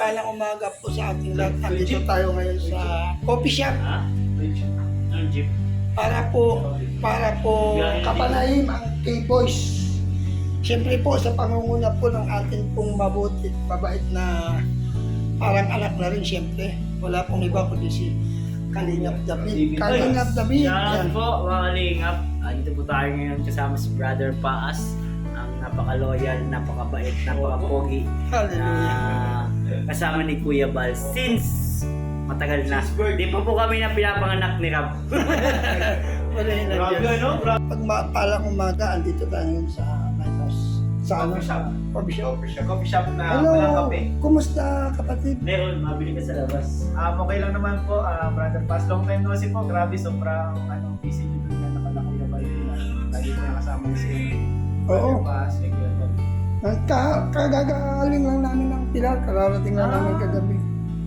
mapagpalang umaga po sa ating lahat. Nandito tayo ngayon sa coffee shop para po kapanayim ang K-Boys. Siyempre po sa pangunguna po ng ating pong mabuti, mabait na parang anak na rin siyempre. Wala pong iba kundi si Kalingap David. Kalingap David. Yan po mga Kalingap. Dito po tayo ngayon kasama si Brother Paas. Ang napaka-loyal, napakabait, napaka-pogi. Hallelujah. Kasama ni Kuya Bal since matagal na. Di pa po kami na pinapanganak ni Rab. Wala yun na dyan. Pag palang umaga, andito tayo ngayon sa my house. Sa Coffee shop. Coffee shop. Coffee shop na Hello, walang kape. kumusta kapatid? Meron, mabili ka sa labas. Okay lang naman po, Brother Paz. Long time no see po. Grabe, sobrang busy dito na nakalaki ba yun. Lagi po nakasama ni si Oo. Brother Paz. Kagagaling lang namin ng Pilar, kararating lang namin kagabi.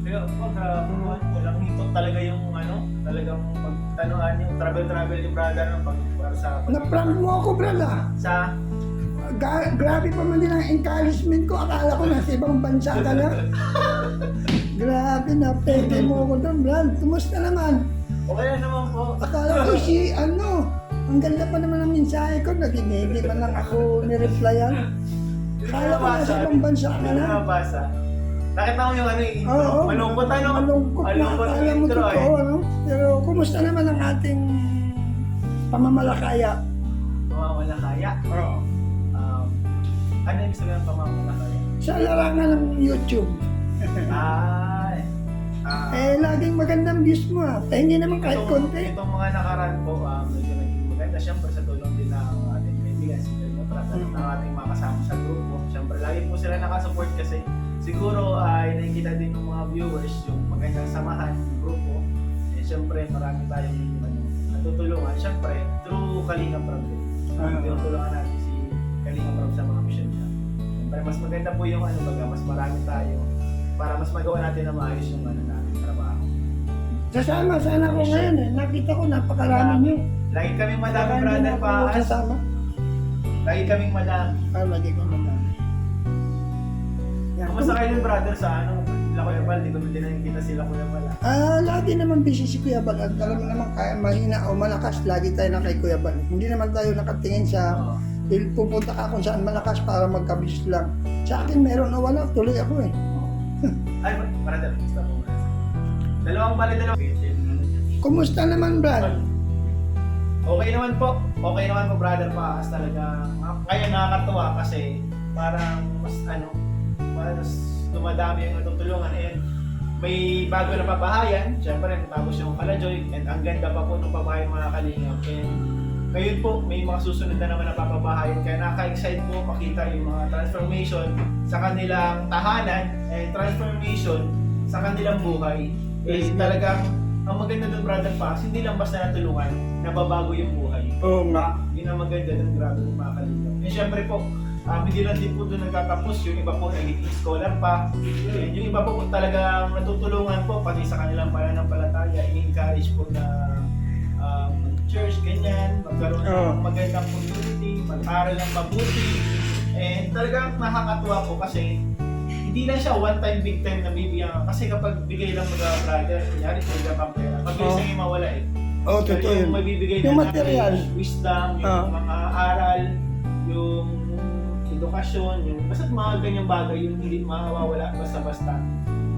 Kaya po, grabe po. Walang hitot talaga yung talagang pagtanuhan yung travel ni brother ng para sa Na-prank mo ako, brother. sa Grabe pa man din ang encouragement ko. Akala ko nasa ibang bansa ka na. Grabe na, peke mo ako doon, Brad. Kumusta naman? okay lang naman po. Akala ko ang ganda pa naman ang mensahe ko. Hindi man lang ako nireplyan. Akala ko nasa ibang bansa ka na. Nabasa. Nakita mo yung intro. Oo. Malungkot Malungkot na. Malungkot Akala yung mo intro totoo, ano? Pero kumusta naman ang ating pamamalakaya? Pamamalakaya. Oo. Ano yung sabihin ng pamamalakaya? Sa larangan ng YouTube. Laging magandang views mo ah. Hindi naman kahit konti. Itong mga nakaraan po, medyo naging maganda. Siyempre sa tulong din ng ating kaibigan, si Del Notras, at ng ating mga kasama sa grupo. Siyempre, lagi po sila nakasupport kasi siguro ay nakikita din ng mga viewers yung magandang samahan ng grupo. Siyempre, marami tayong natutulungan. Siyempre, through Kalingap Rab. Tinutulungan natin si Kalingap Rab sa mga mission niya. Siyempre, mas maganda po yung mas marami tayo para mas magawa natin na maayos yung natin trabaho. Sasama sana ako ngayon eh. Nakita ko napakarami niyo. Lagi kaming madami, Brother Paas. Sasama. Lagi kaming madami. Lagi ko madami. Yan. Kumusta kayo din, brother, sa sila Kuya Bal? Di ko din nakikita sila Kuya Bal. Lagi naman busy si Kuya Bal. At alam mo naman kaya mahina o malakas, lagi tayo na kay Kuya Bal. Hindi naman tayo nakatingin sa pupunta ka kung saan malakas para magkabis lang. Sa akin meron o wala, tuloy ako eh. Ay, brother, gusto mo. Dalawang. Kumusta naman, Brad? Okay naman po, brother Paas. Talaga, ngayon nakakatuwa kasi parang mas dumadami yung natutulungan and may bago na pabahayan. Siyempre, tapos yung Kalajoy and ang ganda pa po ng pabahayan mga Kalingap. And ngayon po, may mga susunod na naman na papabahayan. Kaya nakaka-excite po makita yung mga transformation sa kanilang tahanan and transformation sa kanilang buhay. Eh, talagang ang maganda doon, brother Paas, hindi lang basta natulungan, nababago yung buhay. Oo nga. Yun ang maganda doon, grabe yung mga Kalingap. And syempre po, hindi lang din po doon nagtatapos, yung iba po nagiging scholar pa. Yung iba po talagang natutulungan po, pati sa kanilang pananampalataya, i-encourage po na church, ganyan, magkaroon ng magandang community, mag-aral ng mabuti. And talagang nakakatuwa po kasi hindi lang siya one-time, big time na bibigyan ka. Kasi kapag bigay lang brother, kunyari, bigyan kang pera, mabilis na yung mawala eh. Oo, totoo yun. Yung mabibigay Yung na material. Wisdom, yung mga aral, yung edukasyon, yung basta mga ganyang bagay, yung hindi mawawala basta-basta.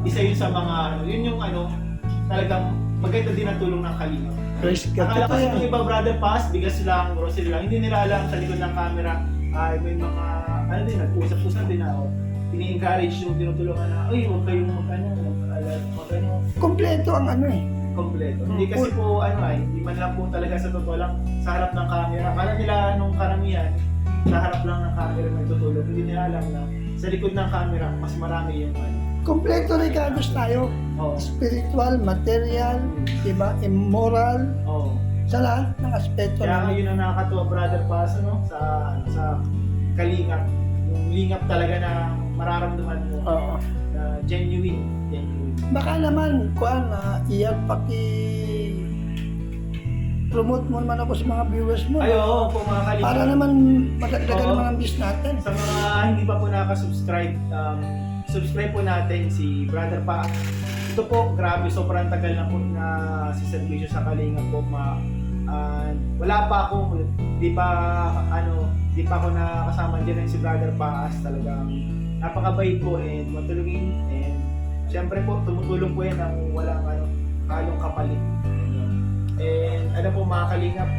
Isa yun sa mga yun yung talagang maganda din ang tulong ng Kalingap. Praise God. Akala kasi yung iba, brother Paas, bigas lang, grocery lang, hindi nila alam sa likod ng camera, may mga, nag-usap-usap din na, ini-encourage yung tinutulungan na, huwag kayong mag-ano. Kompleto ang Kompleto. Hindi kasi po, hindi man lang po talaga sa totoo lang sa harap ng camera. Akala nila nung karamihan, sa harap lang ng camera nagtutulong. Hindi nila alam na sa likod ng camera, mas marami yung Kompleto regalos tayo. Spiritual, material, diba? Immoral. Sa lahat ng aspeto. Kaya yun ang nakakatuwa, brother Paas, sa Kalingap. Yung lingap talaga na mararamdaman mo. Na genuine. Baka naman, iyan promote mo naman ako sa mga viewers mo. Ay, oo po mga Kalingap. Para naman madagdagan naman ang views natin. Sa mga hindi pa po nakasubscribe, subscribe po natin si Brother Pa. Ito po, grabe, sobrang tagal na po na si servisyo sa Kalinga po. Wala pa ako, di pa ako nakasama dyan si Brother Paas. Talagang napakabait po and matulungin. And syempre po, tumutulong po yan ng walang halong kapalit. And ano po mga Kalingap,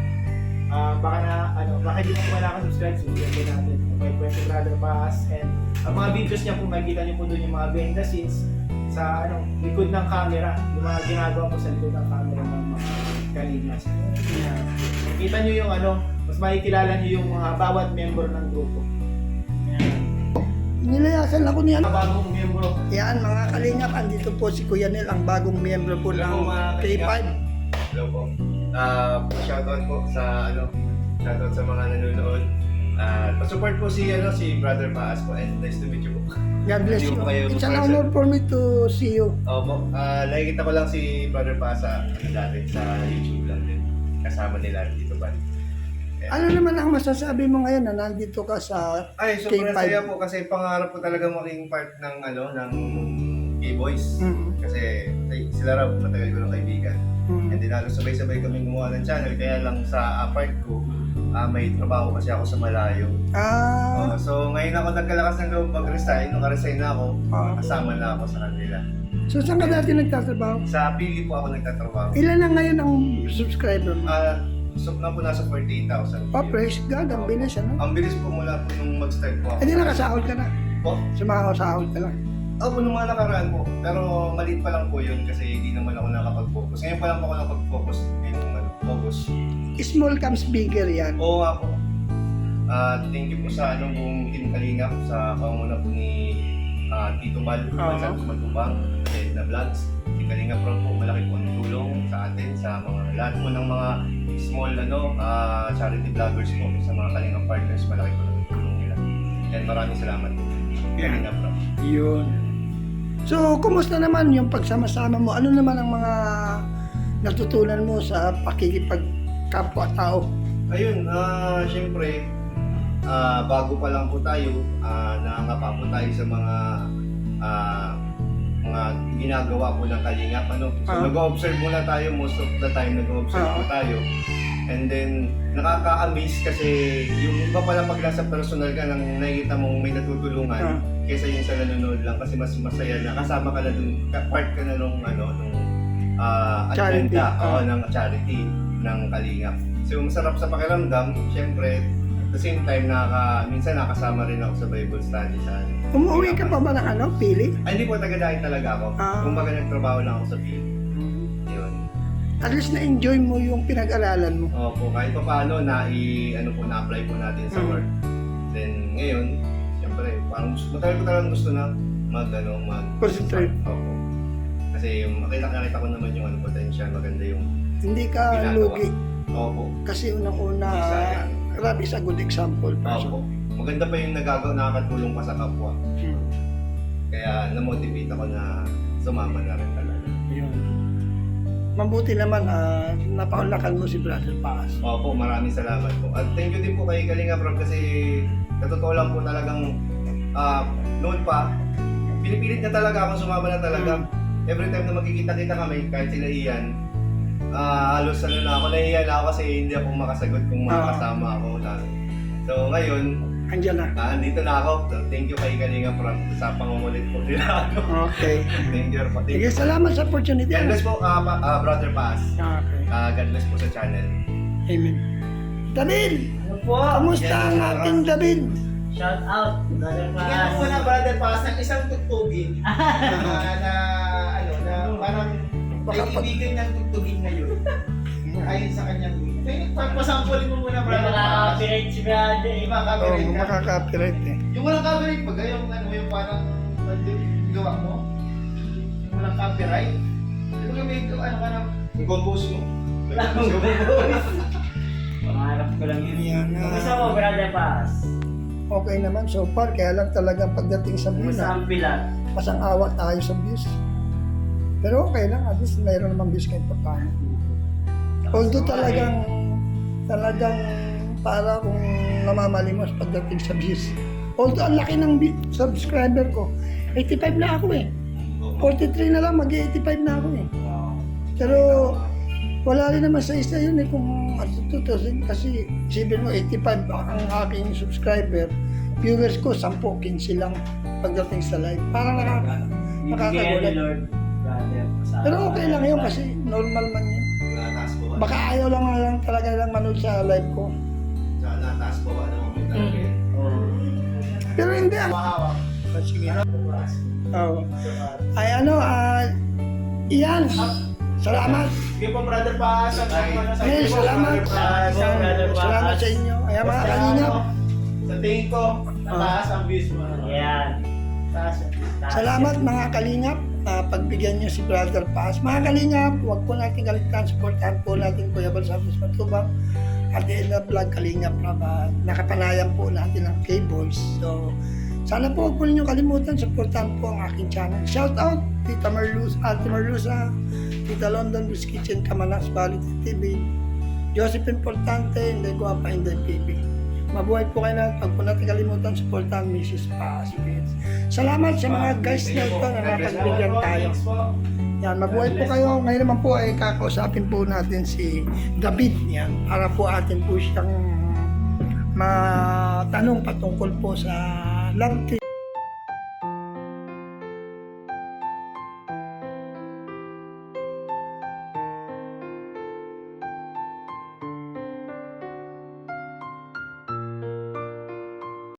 baka hindi mo po nakasubscribe, subscribe po natin. Okay po si Brother Paas. And ang mga videos niya po, makikita niyo po doon yung mga behind the scenes sa likod ng camera, yung mga ginagawa po sa likod ng camera ng mga Kalingas. Kita niyo yung mas makikilala niyo yung mga bawat member ng grupo. Nilayasan ako niyan. Mga bagong member. Yan mga kalingap, andito po si Kuya Nel, ang bagong miyembro po Hello, ng mga K5. Hello po. Shoutout po sa shoutout sa mga nanonood. Pa-support po si Brother Paas po, and nice to meet you po. God bless Hindi you. ko kayo It's an person. honor for me to see you. Opo. Nakikita ko lang si Brother Paas sa dati sa YouTube lang din. Kasama nila dito ba? Ano naman ang masasabi mo ngayon na nandito ka sa Ay, sobrang K5? saya po kasi pangarap ko talaga maging part ng ng K-Boys. Mhm. Kasi sila raw matagal ko ng kaibigan. Mhm. And then halos sabay-sabay kami gumawa ng channel, kaya lang sa part ko, may trabaho kasi ako sa malayo. So ngayon ako nagkalakas ng loob mag-resign. Nung ka-resign na ako, kasama na ako sa kanila. So saan ka dati nagtatrabaho? Sa Pili po ako nagtatrabaho. Ilan na ngayon ang subscriber mo? So na po nasa 48,000. Praise God, ang bilis ano? Ang bilis po mula po nung mag-start po ako. Hindi nakasahod ka na. Po? Sumakasahod ka lang. Opo, nung mga nakaraan po. Pero maliit pa lang po yun kasi hindi naman ako nakapag-focus. Ngayon pa lang po ako nakapag-focus. Ngayong August. Small comes bigger yan. Oo nga po. Thank you po sa buong Team Kalingap sa panguna po ni Tito Bal, sa Matubang, and na vlogs. Si Kalingap Rob po, malaki po ang tulong sa atin, sa mga lahat po ng mga small charity vloggers po, sa mga Kalingap partners, malaki po ang tulong nila. And maraming salamat po. Kalingap Rob. Yun. So, kumusta naman yung pagsama-sama mo? Ano naman ang mga natutunan mo sa pakikipagkapwa-tao? Ayun, syempre, bago pa lang po tayo, nakangapa po tayo sa mga ginagawa po ng Kalingap. So, nag-observe muna tayo most of the time, nag-observe po tayo. And then, nakaka-amaze kasi yung iba pala pag nasa personal ka nang nakikita mong may natutulungan kaysa yung sa nanonood lang kasi mas masaya na kasama ka na dun, part ka na nung Charity. agenda ng charity ng Kalingap. So masarap sa pakiramdam, syempre at the same time minsan nakasama rin ako sa Bible study sa Umuwi ka pa ba ng Pili? Ay, hindi po taga-dahin talaga ako. Kumbaga nagtrabaho lang ako sa field. Yun. At least na-enjoy mo yung pinag-aralan mo. Opo, kahit pa paano na-apply po natin sa work. Then ngayon, syempre, parang matagal ko talagang gusto na Concentrate. Opo. Kasi nakita ko naman yung potential, maganda yung Hindi ka ginagawa. lugi. Opo. Kasi unang-una, Sayang. Rob is a good example. Opo. Maganda pa yung nakakatulong pa sa kapwa. Kaya na-motivate ako na sumama na rin talaga. Yun. Mabuti naman, napaunlakan mo si Brother Paas. Opo, maraming salamat po. At thank you din po kay Kalingap Rob kasi katotoo lang po talagang noon pa, pinipilit niya talaga akong sumama na talaga. Every time na magkikita-kita kami, kahit sila Ian, halos nahihiya na ako kasi hindi ako makasagot kung makakasama ako. So ngayon, Andiyan na. andito na ako. So, thank you kay Kalingap Rob sa pangungulit po nila. Okay. Thank you po. Sige, salamat sa opportunity. God bless po, Brother Paas. Okay. God bless po sa channel. Amen. David! Ano po? Kamusta ang ating David? Shout out, Brother Bigyan Paas. ko muna Brother Paas ng isang tugtugin na parang kaibigan niyang tugtugin ngayon. Ayon sa kanyang pagpasampulin mo muna Hindi Brother Paas. makaka-copyright si Brother. Di Oo, ba copyright ka? makaka-copyright eh. Yung walang copyright pag yung parang gawa mo. Yung walang copyright. Di ba may ka na Yung compose mo. Pangarap ko lang yun. Yan na. Kumusta mo, Brother Paas? Okay naman so far, kaya lang talagang pagdating sa views, Kumusta ang pilat? pasang-awa tayo sa views. Pero okay lang, at least mayroon namang views kahit pa paano. Although talagang para kung namamalimos pagdating sa views. Although ang laki ng subscriber ko, 85 na ako eh. Opo. 43 na lang, mag-85 na ako eh. Pero wala rin naman sa isa yun eh kung tutusin kasi isipin mo 85 ang aking subscriber. Viewers ko 10-15 lang pagdating sa live. Parang Bibigyan ni nakakagulat. Lord, brother. Sa- Pero okay lang yun kasi normal man yun. Nataas po ba? Baka ayaw lang talaga lang manood sa live ko. Sa nataas po ba naman po talaga? Oo. Pero hindi ah. Mahawak. Sige. Oh. Ay ano, iyan. Salamat. Sige po, Brother Paas. Ay, salamat. Salamat sa inyo. Ay, mga kalingap. Sa tingin ko, nataas ang views mo. Yan. Taas. Salamat mga kalingap. Pagbigyan nyo si Brother Paz. Mga kalingap, huwag po natin kaligtaan. Supportahan po natin Kuya Bal Santos Matubang. At the end of vlog, Kalingap Rabat. Nakapanayan po natin ang K-Boys. So, sana po huwag po ninyo kalimutan. Supportahan po ang aking channel. Shout out, Tita Marluz, Ate Marluza, Tita London, Wiz Kitchen, Kamanas, Balik TV, Joseph Importante, Inday Guapa, Inday TV. Mabuhay po kayo lahat. Huwag po natin kalimutan. Supportahan Mrs. Paz. Salamat sa mga guys na ito na napagbigyan tayo. Yan, mabuhay po kayo. Ngayon naman po ay kakausapin po natin si David yan para po atin po siyang matanong patungkol po sa love team.